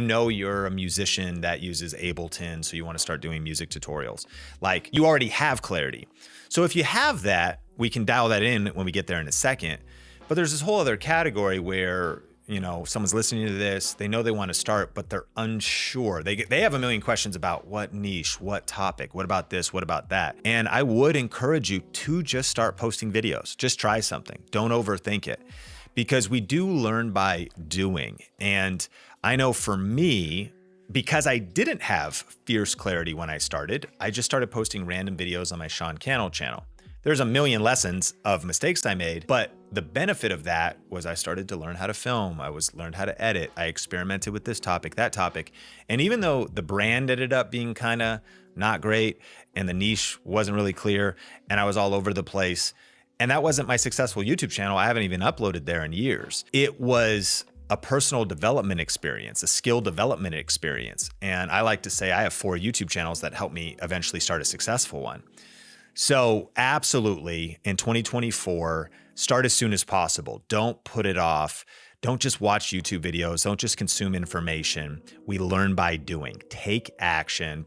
know you're a musician that uses Ableton, so you want to start doing music tutorials. Like, you already have clarity. So if you have that, we can dial that in when we get there in a second. But there's this whole other category where, you know, someone's listening to this, they know they want to start, but they're unsure. They have a million questions about what niche, what topic, what about this, what about that? And I would encourage you to just start posting videos. Just try something. Don't overthink it, because we do learn by doing. And I know for me, because I didn't have fierce clarity when I started, I just started posting random videos on my Sean Cannell channel. There's a million lessons of mistakes I made, but the benefit of that was I started to learn how to film. I learned how to edit. I experimented with this topic, that topic. And even though the brand ended up being kind of not great and the niche wasn't really clear and I was all over the place, and that wasn't my successful YouTube channel, I haven't even uploaded there in years. It was a personal development experience, a skill development experience. And I like to say I have 4 YouTube channels that helped me eventually start a successful one. So absolutely, in 2024, start as soon as possible. Don't put it off. Don't just watch YouTube videos. Don't just consume information. We learn by doing. Take action.